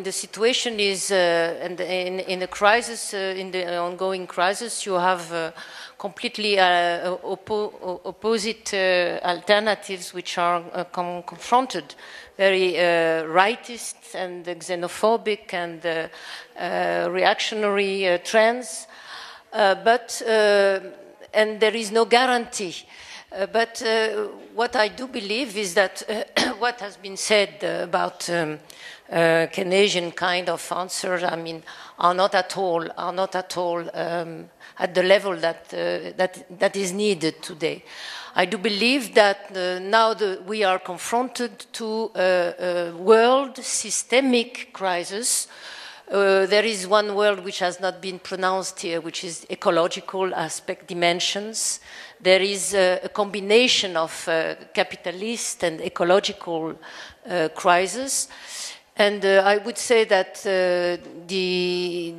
the situation is, in the crisis, in the ongoing crisis, you have completely opposite alternatives which are confronted, very rightist and xenophobic and reactionary trends, and there is no guarantee. But what I do believe is that what has been said about Keynesian kind of answers, I mean, are not at all at the level that is needed today. I do believe that now we are confronted to a world systemic crisis. There is one word which has not been pronounced here, which is ecological aspect dimensions. There is a combination of capitalist and ecological crisis. And I would say that the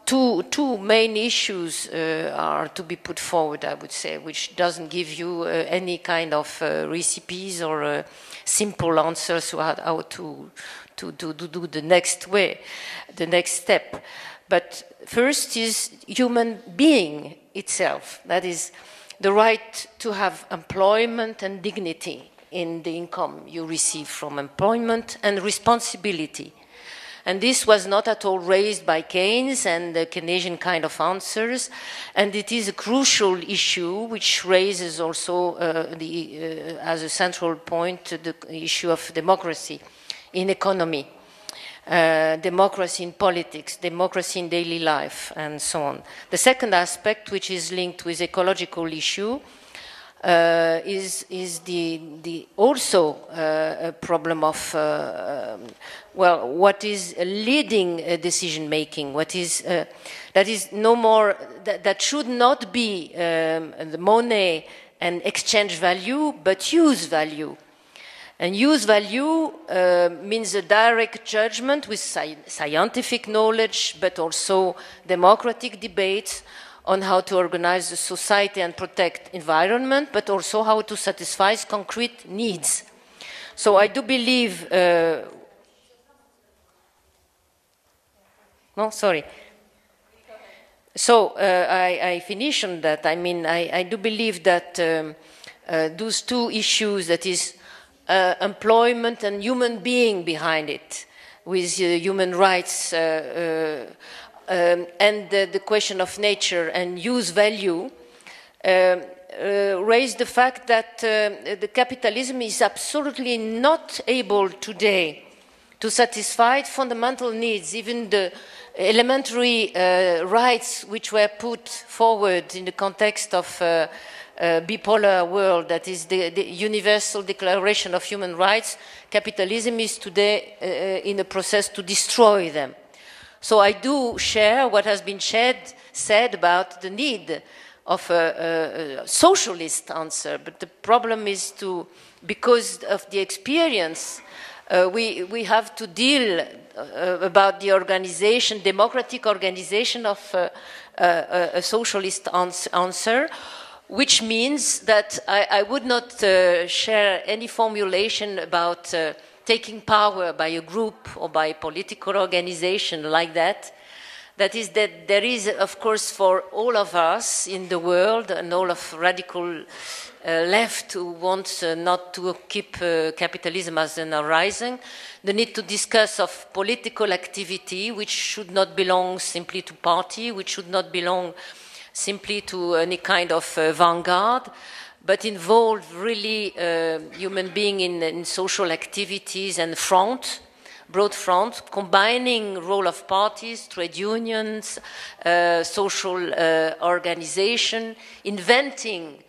two main issues are to be put forward, I would say, which doesn't give you any kind of recipes or simple answers to how to do the next step. But first is human being itself. That is the right to have employment and dignity in the income you receive from employment, and responsibility. And this was not at all raised by Keynes and the Keynesian kind of answers, and it is a crucial issue which raises also as a central point the issue of democracy in economy, democracy in politics, democracy in daily life, and so on. The second aspect, which is linked with ecological issue, is also a problem of what is leading decision making. What is that is no more that should not be the money and exchange value, but use value. And use value means a direct judgment with scientific knowledge, but also democratic debates on how to organize the society and protect environment, but also how to satisfy concrete needs. So I do believe... no, sorry. So I finish on that. I mean, I do believe that those two issues, that is employment and human being behind it, with human rights and the question of nature and use value, raise the fact that the capitalism is absolutely not able today to satisfy fundamental needs, even the elementary rights which were put forward in the context of bipolar world, that is the Universal Declaration of Human Rights. Capitalism is today in a process to destroy them. So I do share what has been said about the need of a socialist answer, but the problem is because of the experience, we have to deal about the organization, democratic organization of a socialist answer, which means that I would not share any formulation about taking power by a group or by a political organization like that. That is that there is, of course, for all of us in the world and all of radical left who wants not to keep capitalism as an horizon, the need to discuss of political activity which should not belong simply to party, which should not belong simply to any kind of vanguard, but involve really human being in social activities and broad front, combining role of parties, trade unions, social organization, inventing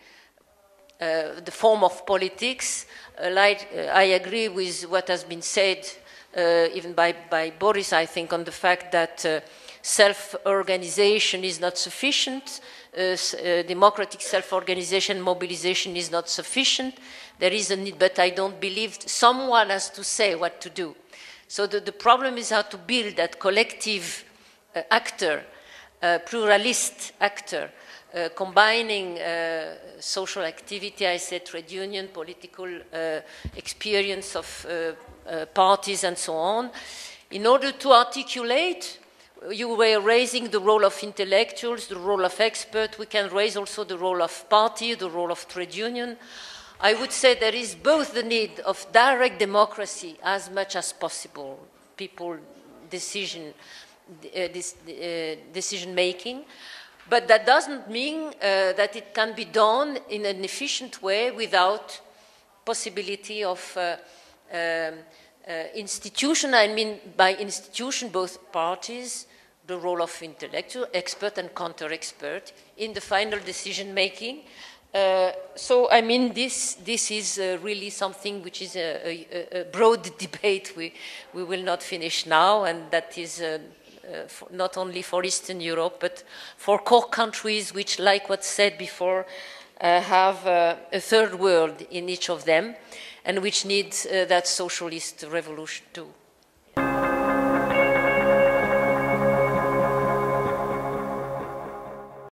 the form of politics. I agree with what has been said even by Boris, I think, on the fact that self-organization is not sufficient. Democratic self-organization, mobilization is not sufficient. There is a need, but I don't believe someone has to say what to do. So the problem is how to build that collective actor, pluralist actor, combining social activity, I said trade union, political experience of parties and so on, In order to articulate, you were raising the role of intellectuals, the role of experts. We can raise also the role of party, the role of trade union. I would say there is both the need of direct democracy as much as possible, people decision making, but that doesn't mean that it can be done in an efficient way without possibility of institution. I mean by institution both parties, the role of intellectual, expert and counter-expert in the final decision making. So, I mean, this is really something which is a broad debate we will not finish now, and that is not only for Eastern Europe, but for core countries which, like what said before, have a third world in each of them, and which needs that socialist revolution too.